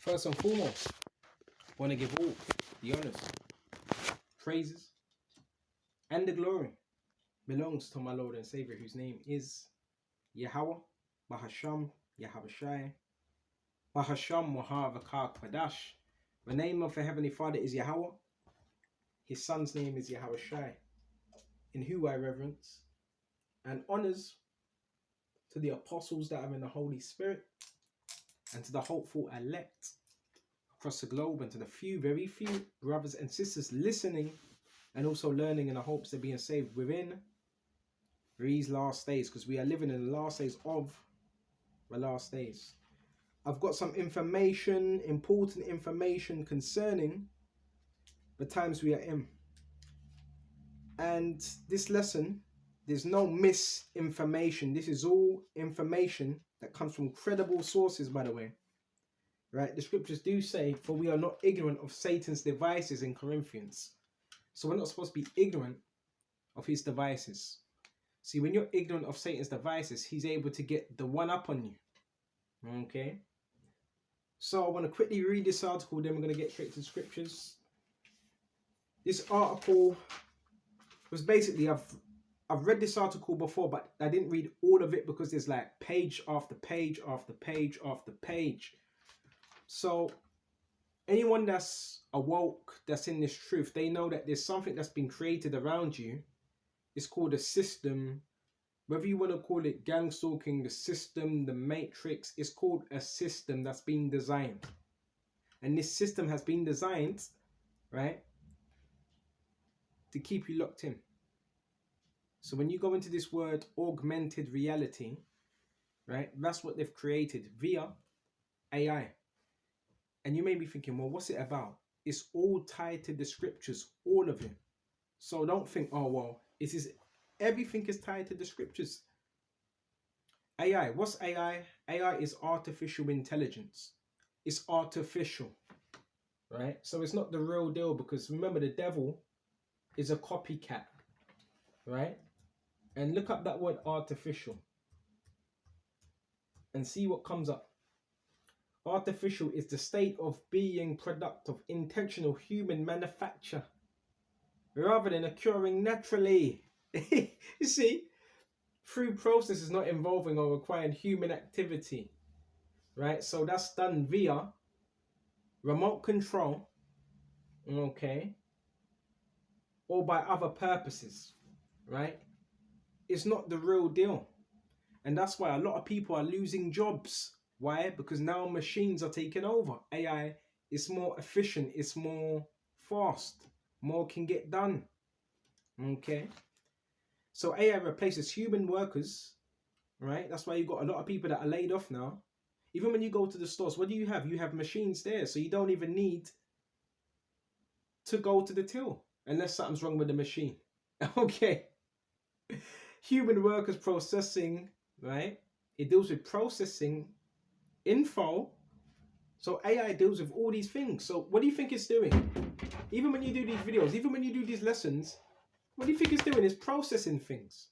First and foremost, I want to give all the honors, praises, and the glory belongs to my Lord and Savior, whose name is Yahweh, Bahasham, Yahabashai, Bahasham, Wahavakar Kwadash. The name of the Heavenly Father is Yahweh. His Son's name is Yahabashai, in who I reverence, and honors to the apostles that are in the Holy Spirit, and to the hopeful elect across the globe, and to the few, very few brothers and sisters listening and also learning in the hopes of being saved within these last days, because we are living in the last days of the last days. I've got some information, important information concerning the times we are in. And this lesson, there's no misinformation. This is all information that comes from credible sources, by the way. Right? The scriptures do say, for we are not ignorant of Satan's devices in Corinthians. So we're not supposed to be ignorant of his devices. See, when you're ignorant of Satan's devices, he's able to get the one up on you. Okay? So I want to quickly read this article, then we're going to get straight to the scriptures. This article was basically, I've read this article before, but I didn't read all of it because there's like page after page after page after page. So anyone that's awoke, that's in this truth, they know that there's something that's been created around you. It's called a system. Whether you want to call it gang stalking, the system, the matrix, it's called a system that's been designed. And this system has been designed, right, to keep you locked in. So when you go into this word augmented reality, right, that's what they've created via AI. And you may be thinking, well, what's it about? It's all tied to the scriptures, all of it. So don't think, oh, well, everything is tied to the scriptures. AI, what's AI? AI is artificial intelligence. It's artificial, right? So it's not the real deal, because remember, the devil is a copycat, right? And look up that word artificial and see what comes up. Artificial is the state of being product of intentional human manufacture rather than occurring naturally. You see, through processes not involving or requiring human activity, right? So that's done via remote control, okay, or by other purposes, right? It's not the real deal. And that's why a lot of people are losing jobs. Why? Because now machines are taking over. AI is more efficient, it's more fast, more can get done. Okay. So AI replaces human workers, right? That's why you've got a lot of people that are laid off now. Even when you go to the stores, what do you have? You have machines there. So you don't even need to go to the till unless something's wrong with the machine. Okay. Human workers processing, right? It deals with processing info. So AI deals with all these things. So what do you think it's doing? Even when you do these videos, even when you do these lessons, what do you think it's doing? It's processing things.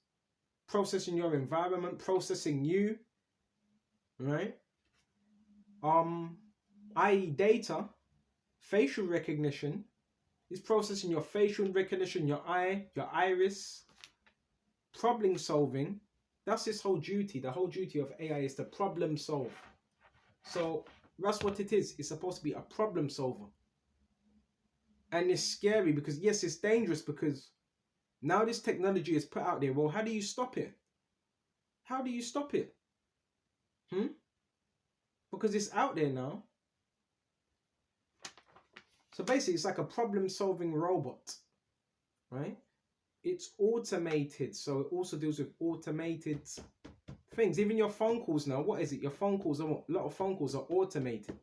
Processing your environment, processing you, right? i.e. data, facial recognition, is processing your facial recognition, your eye, your iris, problem solving. That's its whole duty. The whole duty of AI is to problem solve. So that's what it is. It's supposed to be a problem solver. And it's scary because, yes, it's dangerous because now this technology is put out there. Well, how do you stop it? How do you stop it? Because it's out there now. So basically, it's like a problem-solving robot, right? It's automated. So it also deals with automated things. Even your phone calls now, what is it? Your phone calls, a lot of phone calls are automated.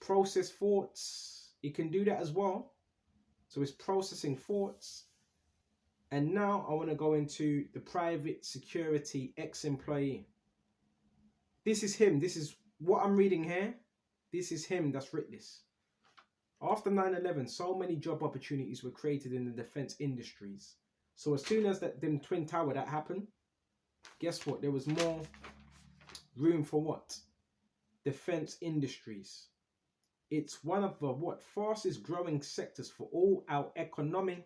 Process thoughts, it can do that as well. So it's processing thoughts. And now I want to go into the private security ex-employee. This is him. This is what I'm reading here. This is him that's written this. After 9/11, so many job opportunities were created in the defense industries. So as soon as them Twin Tower that happened, guess what? There was more room for what? defense industries. It's one of the fastest growing sectors for all our economy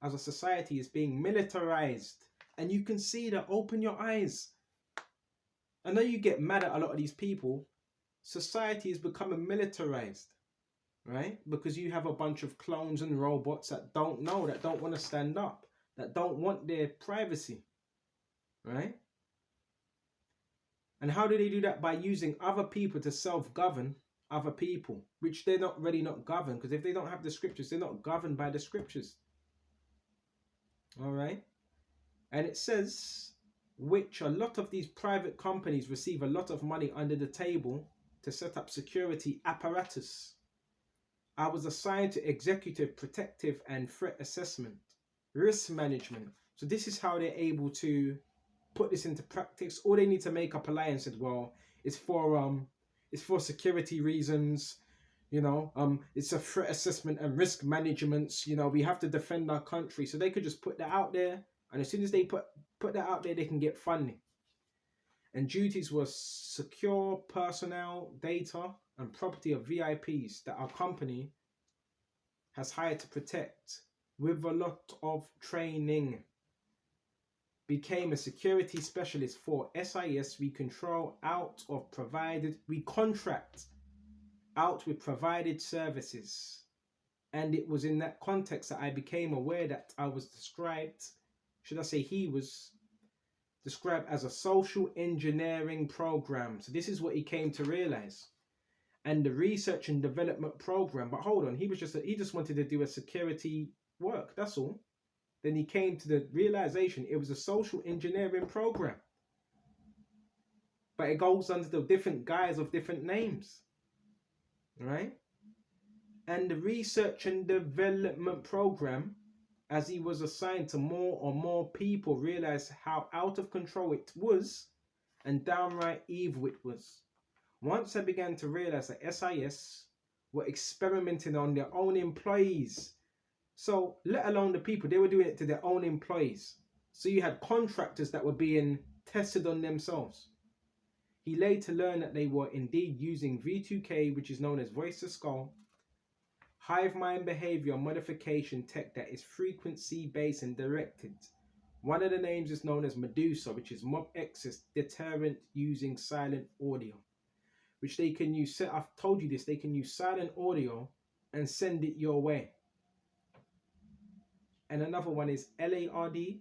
as a society is being militarized. And you can see that. Open your eyes. I know you get mad at a lot of these people. Society is becoming militarized, right? Because you have a bunch of clones and robots that don't know, that don't want to stand up, that don't want their privacy, right? And how do they do that? By using other people to self-govern other people, which they're not governed, because if they don't have the scriptures, they're not governed by the scriptures. All right. And it says, which a lot of these private companies receive a lot of money under the table to set up security apparatus. I was assigned to executive, protective, and threat assessment, risk management. So this is how they're able to put this into practice. Or they need to make up a lie and said, well, it's for security reasons, it's a threat assessment and risk management. We have to defend our country. So they could just put that out there, and as soon as they put that out there, they can get funding. And duties were secure personnel, data, and property of VIPs that our company has hired to protect with a lot of training. Became a security specialist for SIS. We contract out with provided services. And it was in that context that I became aware that I was described, he was described as a social engineering program. So this is what he came to realize. And the research and development program. But hold on, he just wanted to do a security work. That's all. Then he came to the realization it was a social engineering program. But it goes under the different guise of different names. Right? And the research and development program, as he was assigned to more and more people, realized how out of control it was and downright evil it was. Once I began to realize that SIS were experimenting on their own employees. So, let alone the people, they were doing it to their own employees. So you had contractors that were being tested on themselves. He later learned that they were indeed using V2K, which is known as voice to skull, hive mind behavior modification tech that is frequency based and directed. One of the names is known as Medusa, which is mob access deterrent using silent audio, which they can use. I've told you this, they can use silent audio and send it your way. And another one is LARD,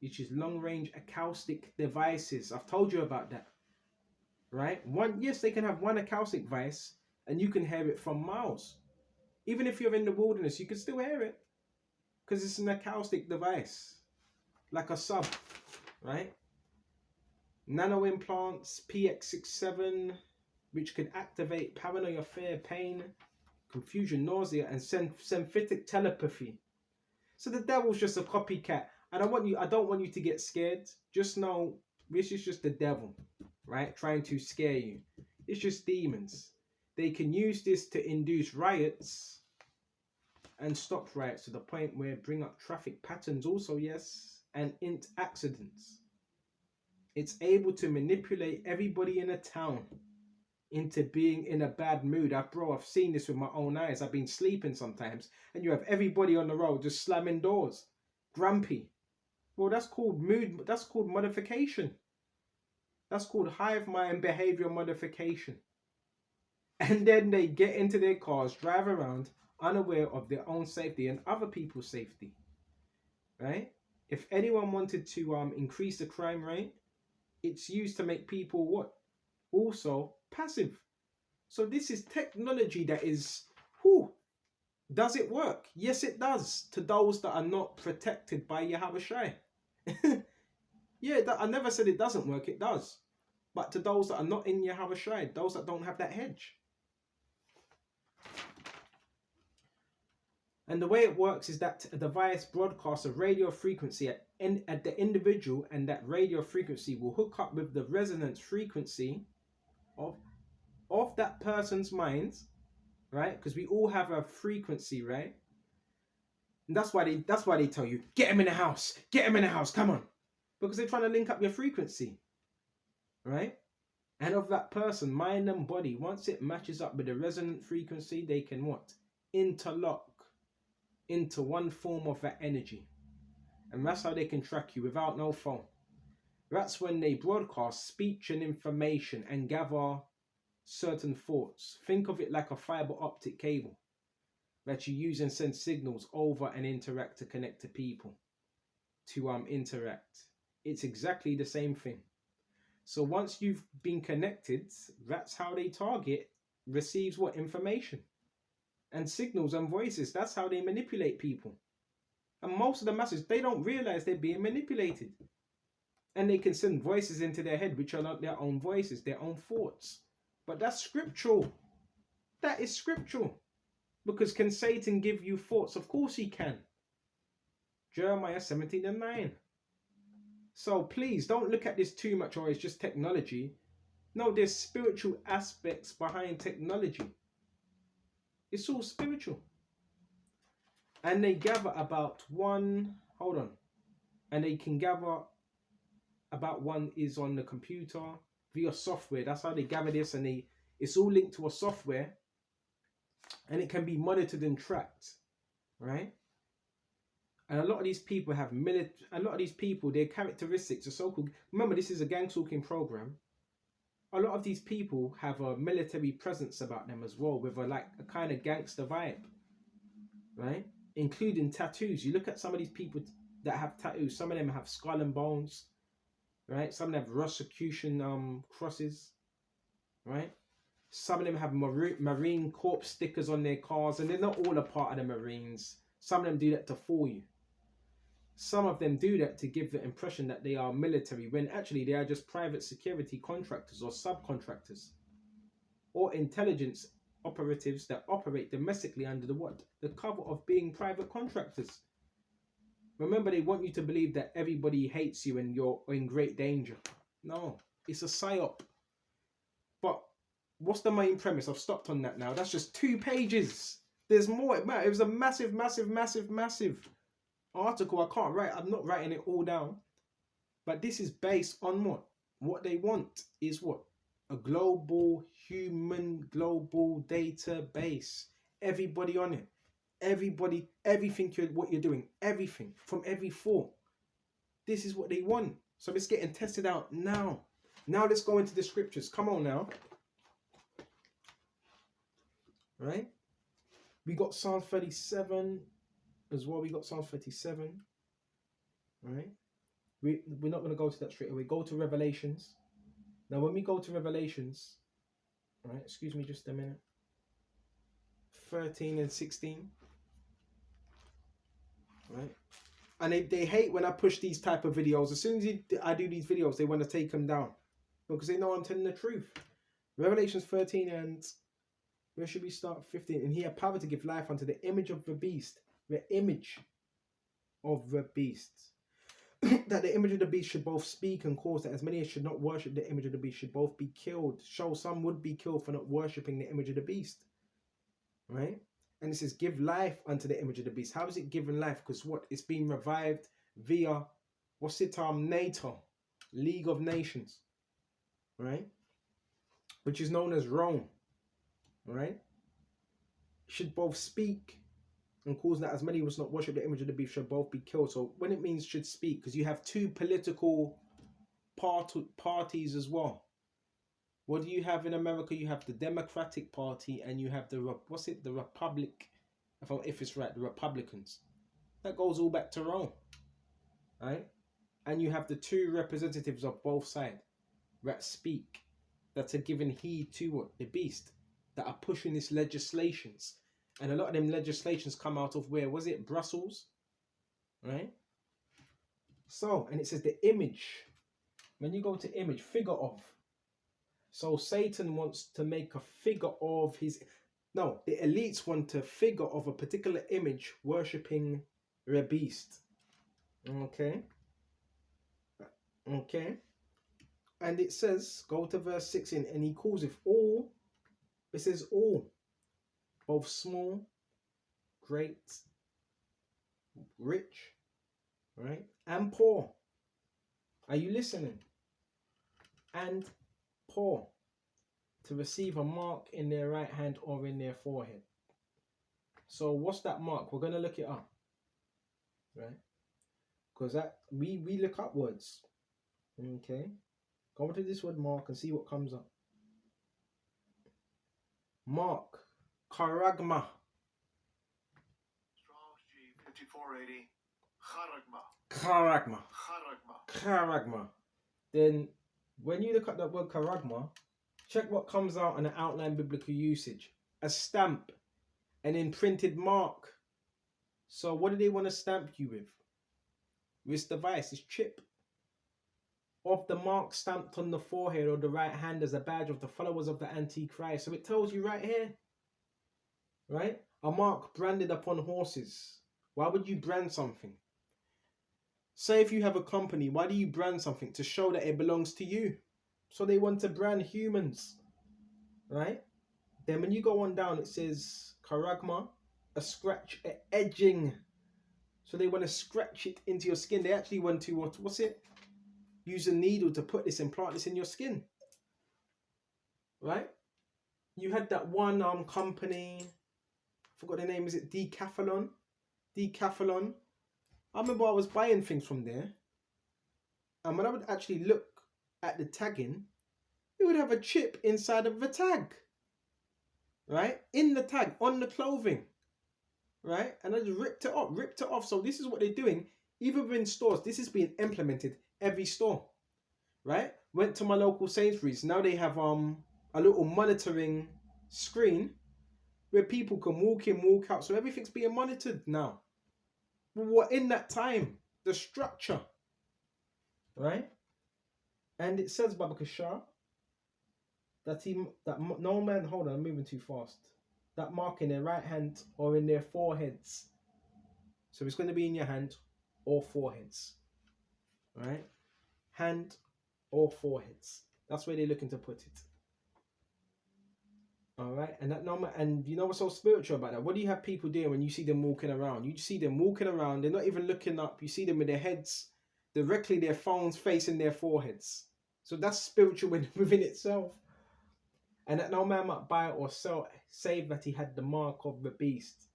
which is long range acoustic devices. I've told you about that, right? Yes, they can have one acoustic device and you can hear it from miles. Even if you're in the wilderness, you can still hear it because it's an acoustic device, like a sub, right? Nano implants, PX67, which can activate paranoia, fear, pain, confusion, nausea, and synthetic telepathy. So the devil's just a copycat. I don't want you to get scared. Just know this is just the devil, right? Trying to scare you. It's just demons. They can use this to induce riots and stop riots to the point where bring up traffic patterns also, yes, and accidents. It's able to manipulate everybody in a town into being in a bad mood. I've seen this with my own eyes. I've been sleeping sometimes and you have everybody on the road just slamming doors, grumpy. Well, that's called mood. That's called modification. That's called hive mind behavior modification. And then they get into their cars, drive around unaware of their own safety and other people's safety, right? If anyone wanted to increase the crime rate, it's used to make people what? Also passive. So this is technology that is, does it work? Yes, it does. To those that are not protected by Yahweh Shai. Yeah, I never said it doesn't work. It does. But to those that are not in Yahweh Shai, those that don't have that hedge. And the way it works is that a device broadcasts a radio frequency at the individual, and that radio frequency will hook up with the resonance frequency of that person's mind, right? Because we all have a frequency, right? And that's why they tell you, get him in the house, come on. Because they're trying to link up your frequency, right? And of that person, mind and body, once it matches up with the resonant frequency, they can what? Interlock into one form of that energy. And that's how they can track you without no phone. That's when they broadcast speech and information and gather certain thoughts. Think of it like a fiber optic cable that you use and send signals over and interact to connect to people, to interact. It's exactly the same thing. So once you've been connected, that's how they target, receives what? Information and signals and voices. That's how they manipulate people. And most of the masses, they don't realize they're being manipulated. And they can send voices into their head, which are not their own voices, their own thoughts. But that's scriptural. That is scriptural. Because can Satan give you thoughts? Of course he can. Jeremiah 17:9. So please don't look at this too much, or it's just technology. No, there's spiritual aspects behind technology. It's all spiritual. And they gather about one, hold on. And they can gather about one is on the computer via software. That's how they gather this, and it's all linked to a software, and it can be monitored and tracked, right? And a lot of these people have a lot of these people, their characteristics are so-called. Remember, this is a gang talking program. A lot of these people have a military presence about them as well, with a kind of gangster vibe, right? Including tattoos. You look at some of these people that have tattoos. Some of them have skull and bones, right? Some of them have Rosicrucian crosses, right? Some of them have Marine Corps stickers on their cars, and they're not all a part of the Marines. Some of them do that to fool you. Some of them do that to give the impression that they are military, when actually they are just private security contractors or subcontractors, or intelligence operatives that operate domestically under the what? The cover of being private contractors. Remember, they want you to believe that everybody hates you and you're in great danger. No, it's a psyop. But what's the main premise? I've stopped on that now. That's just 2 pages. There's more. It was a massive article. I can't write. I'm not writing it all down. But this is based on what? What they want is what? A global global database. Everybody on it. Everybody, everything what you're doing, everything from every thought. This is what they want. So it's getting tested out now. Now let's go into the scriptures. Come on now. Right? We got Psalm 37 as well. We got Psalm 37. Right? We're not going to go to that straight away. Go to Revelations. Now when we go to Revelations, right? Excuse me just a minute. 13 and 16. Right? And they hate when I push these type of videos. As soon as I do these videos, they want to take them down, because they know I'm telling the truth. Revelations 13 and where should we start? 15. And he had power to give life unto the image of the beast. The image of the beast. That the image of the beast should both speak and cause that as many as should not worship the image of the beast should both be killed. Show some would be killed for not worshipping the image of the beast. Right? And it says, give life unto the image of the beast. How is it given life? Because what? It's been revived via, what's it? NATO, League of Nations. Right? Which is known as Rome. Right? Should both speak and cause that as many as not worship the image of the beast should both be killed. So when it means should speak, because you have 2 political parties as well. What do you have in America? You have the Democratic Party and you have the Republic, if it's right, the Republicans. That goes all back to Rome, right? And you have the 2 representatives of both sides that speak, that are giving heed to what? The beast, that are pushing these legislations. And a lot of them legislations come out of where? Was it Brussels? Right? So, and it says the image. When you go to image, figure of. So Satan wants to make a figure of his... No, the elites want a figure of a particular image worshipping the beast. Okay? Okay? And it says, go to verse 16, and he calls it all. It says all. Both small, great, rich, right? And poor. Are you listening? And poor to receive a mark in their right hand or in their forehead. So what's that mark? We're going to look it up, right? Because that we look up words. Okay, go into this word mark and see what comes up. Mark, charagma. Strong's G 5480. Charagma. Charagma. Charagma. Charagma. Then when you look at that word charagma, check what comes out in the outline biblical usage. A stamp, an imprinted mark. So what do they want to stamp you with? This device, this chip. Of the mark stamped on the forehead or the right hand as a badge of the followers of the Antichrist. So it tells you right here, right? A mark branded upon horses. Why would you brand something? Say if you have a company, why do you brand something? To show that it belongs to you. So they want to brand humans, right? Then when you go on down, it says charagma, a scratch, an edging. So they want to scratch it into your skin. They actually want to, what's it? Use a needle to put this, implant this in your skin, right? You had that one company, I forgot the name, is it Decathlon? Decathlon. I remember I was buying things from there, and when I would actually look at the tagging, it would have a chip inside of the tag, right? In the tag, on the clothing, right? And I just ripped it off. So this is what they're doing, even in stores. This is being implemented every store, right? Went to my local Sainsbury's. Now they have a little monitoring screen where people can walk in, walk out. So everything's being monitored now. What in that time? The structure, right? And it says Baba Kashar that no man, hold on, I'm moving too fast. That mark in their right hand or in their foreheads. So it's going to be in your hand or foreheads, right? Hand or foreheads. That's where they're looking to put it. All right, and that number, and you know what's so spiritual about that? What do you have people doing when you see them walking around? You see them walking around, they're not even looking up. You see them with their heads directly, their phones facing their foreheads. So that's spiritual within itself. And that no man might buy or sell, save that he had the mark of the beast.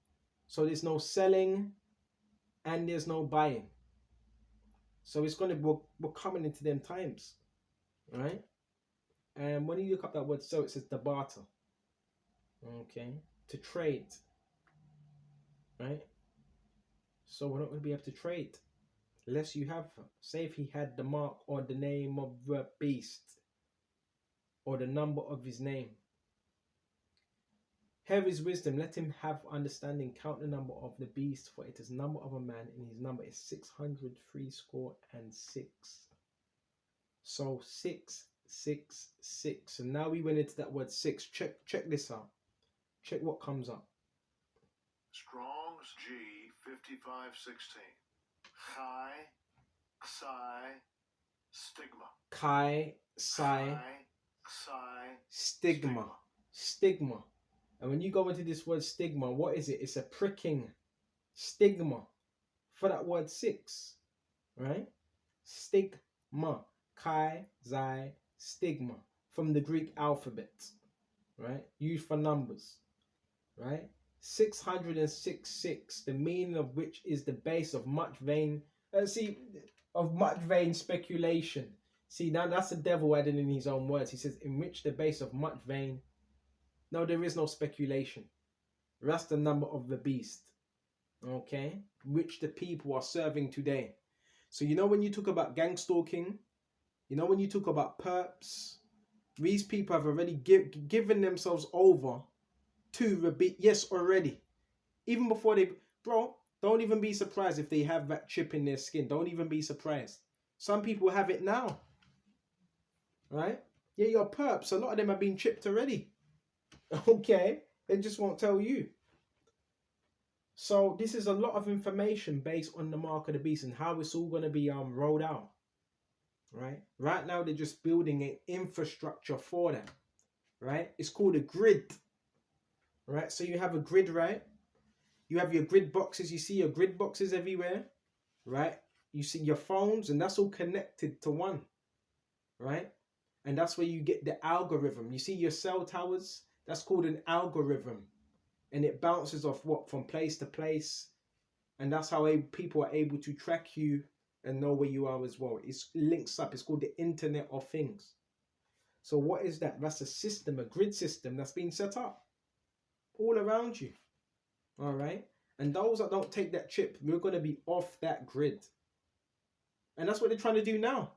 So there's no selling and there's no buying. So it's going to, we're coming into them times, right? And when you look up that word "so," it says the barter. Okay, to trade, right? So we're not going to be able to trade unless you have, say if he had the mark or the name of the beast or the number of his name. Have his wisdom, let him have understanding, count the number of the beast, for it is the number of a man, and his number is 666. So 666. So now we went into that word six. Check this out. Check what comes up. Strong's G 5516. Chi, Psi, Stigma. Chi, Psi, Psi, Stigma. Stigma. And when you go into this word stigma, what is it? It's a pricking stigma for that word six, right? Stigma. Chi, Xi, stigma. From the Greek alphabet, right? Used for numbers, right? 666, the meaning of which is the base of much vain, speculation. See, now that's the devil adding in his own words. He says, in which the base of much vain. No, there is no speculation. That's the number of the beast, okay? Which the people are serving today. So you know when you talk about gang stalking, you know when you talk about perps, these people have already given themselves over to the beast. Yes, already. Even before they, bro, don't even be surprised if they have that chip in their skin. Don't even be surprised. Some people have it now, right? Yeah, your perps, a lot of them have been chipped already. Okay, they just won't tell you. So this is a lot of information based on the mark of the beast and how it's all going to be rolled out, right? Right now they're just building an infrastructure for them, right? It's called a grid, right? So you have a grid, right? You have your grid boxes. You see your grid boxes everywhere, right? You see your phones, and that's all connected to one, right? And that's where you get the algorithm. You see your cell towers? That's called an algorithm. And it bounces off what? From place to place. And that's how people are able to track you and know where you are as well. It links up. It's called the Internet of Things. So what is that? That's a system, a grid system that's been set up all around you. All right? And those that don't take that chip, we're going to be off that grid. And that's what they're trying to do now.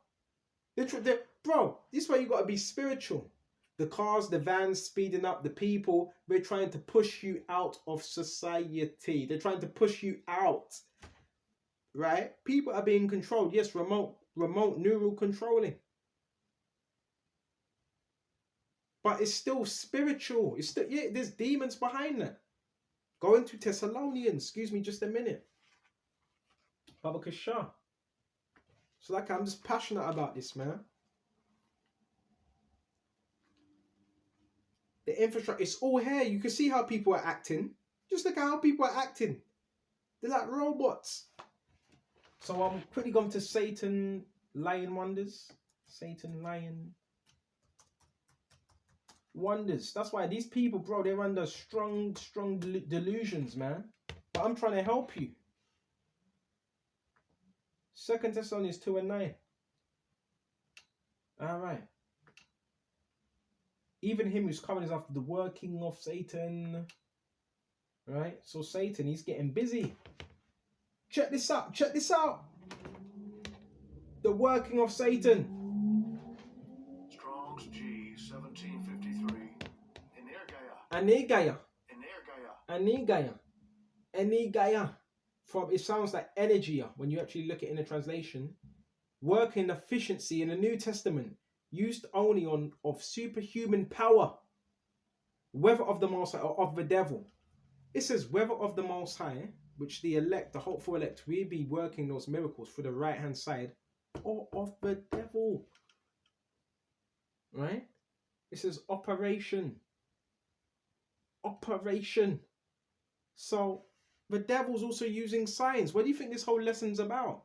Bro, this is why you got to be spiritual. The cars, the vans speeding up, the people, they're trying to push you out of society. They're trying to push you out. Right? People are being controlled. Yes, remote neural controlling. But it's still spiritual. It's still, yeah, there's demons behind that. Going to Thessalonians. Excuse me just a minute. Baba Kasha. So like, I'm just passionate about this, man. The infrastructure, it's all here. You can see how people are acting. Just look at how people are acting. They're like robots. So I'm quickly going to Satan Lying Wonders. Satan Lying Wonders. That's why these people, bro, they're under strong delusions, man. But I'm trying to help you. 2 Thessalonians 2:9. All right. Even him who's coming is after the working of Satan. Right? So Satan, he's getting busy. Check this out. Check this out. The working of Satan. Strong's G 1753. Enigaya. From, it sounds like energy when you actually look at it in a translation. Working efficiency in the New Testament. Used only of superhuman power. Whether of the Most High or of the devil. It says whether of the Most High, which the elect, the hopeful elect, will be working those miracles for the right hand side, or of the devil. Right? It says operation. Operation. So the devil's also using signs. What do you think this whole lesson's about?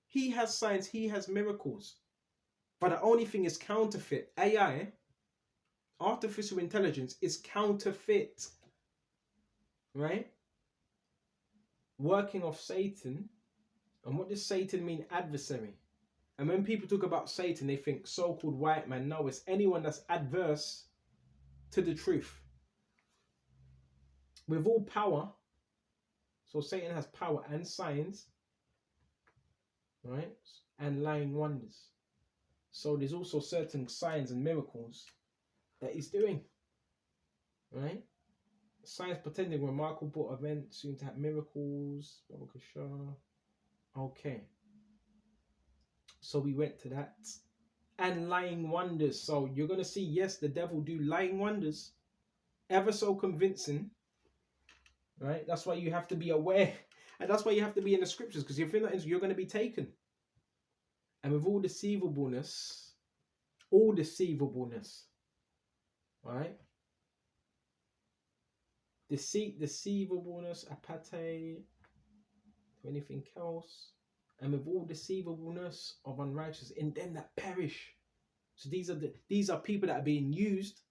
He has signs, he has miracles. But the only thing is counterfeit. AI, artificial intelligence, is counterfeit. Right? Working of Satan. And what does Satan mean? Adversary. And when people talk about Satan, they think so-called white man. No, it's anyone that's adverse to the truth. With all power. So Satan has power and signs. Right? And lying wonders. So there's also certain signs and miracles that he's doing. Right? Signs pretending remarkable events soon to have miracles. Okay. So we went to that. And lying wonders. So you're going to see, yes, the devil do lying wonders. Ever so convincing. Right? That's why you have to be aware. And that's why you have to be in the scriptures. Because if you're not, you're going to be taken. And with all deceivableness, right? Deceit, deceivableness, apathy, to anything else. And with all deceivableness of unrighteous in them that perish. So these are people that are being used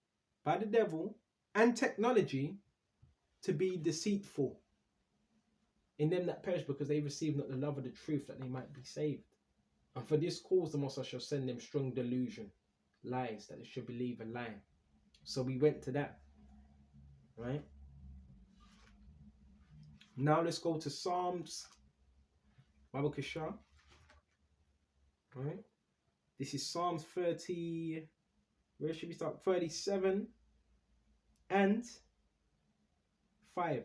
by the devil and technology to be deceitful. In them that perish because they receive not the love of the truth that they might be saved. And for this cause the Most High shall send them strong delusion, lies, that they should believe a lie. So we went to that, right? Now let's go to Psalms, Baba Kasha, right? This is Psalms 30, where should we start? 37 and 5.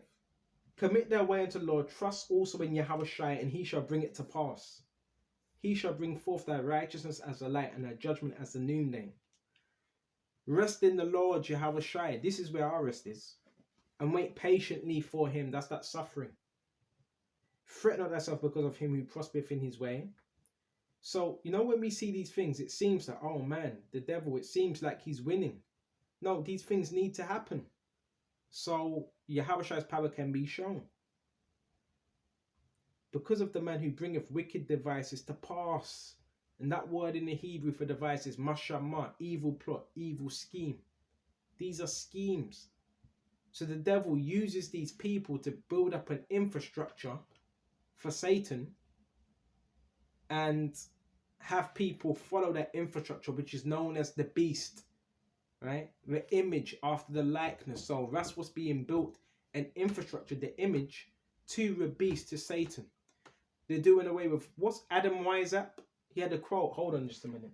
Commit their way unto the Lord, trust also in Yahweh Shai, and he shall bring it to pass. He shall bring forth thy righteousness as the light and thy judgment as the noonday. Rest in the Lord, Yahweh Shai. This is where our rest is. And wait patiently for him. That's that suffering. Fret not thyself because of him who prospereth in his way. So, you know, when we see these things, it seems that, oh man, the devil, it seems like he's winning. No, these things need to happen. So, Yahweh Shai's power can be shown. Because of the man who bringeth wicked devices to pass. And that word in the Hebrew for device is mashama, evil plot, evil scheme. These are schemes. So the devil uses these people to build up an infrastructure for Satan and have people follow that infrastructure, which is known as the beast, right? The image after the likeness. So that's what's being built, an infrastructure, the image to the beast, to Satan. They're doing away with, what's Adam Weishaupt? He had a quote. Hold on just a minute.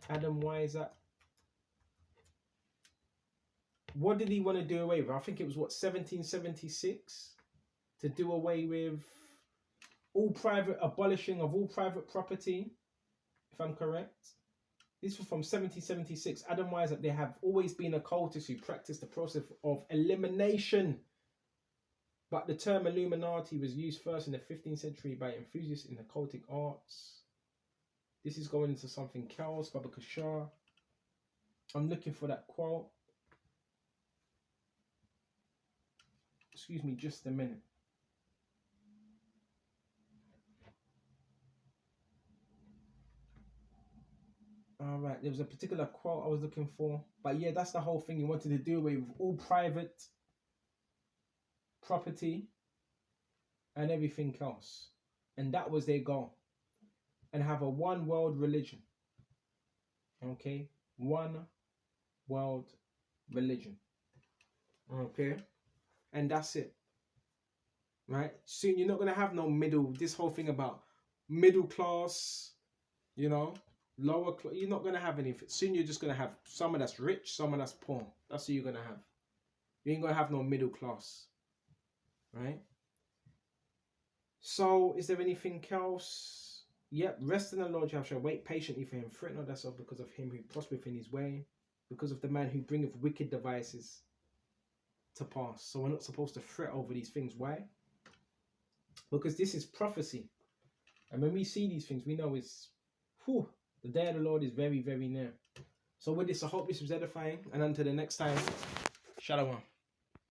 Adam Weishaupt. What did he want to do away with? I think it was, what, 1776? To do away with abolishing of all private property, if I'm correct. This was from 1776. Adam Weishaupt, they have always been occultists who practice the process of elimination. But the term Illuminati was used first in the 15th century by enthusiasts in occultic arts. This is going into something else, Baba Kashar. I'm looking for that quote. Excuse me just a minute. All right, there was a particular quote I was looking for. But yeah, that's the whole thing. He wanted to do away with all private property and everything else. And that was their goal. And have a one world religion. Okay? One world religion. Okay? And that's it. Right? Soon you're not going to have no middle, this whole thing about middle class, you know, lower class. You're not going to have anything. Soon you're just going to have someone that's rich, someone that's poor. That's who you're going to have. You ain't going to have no middle class. Right? So, is there anything else? Yep, rest in the Lord, you shall wait patiently for him. Fret not thyself because of him who prospereth in his way, because of the man who bringeth wicked devices to pass. So we're not supposed to fret over these things. Why? Because this is prophecy. And when we see these things, we know it's, the day of the Lord is very, very near. So with this, I hope this was edifying. And until the next time, Shalom.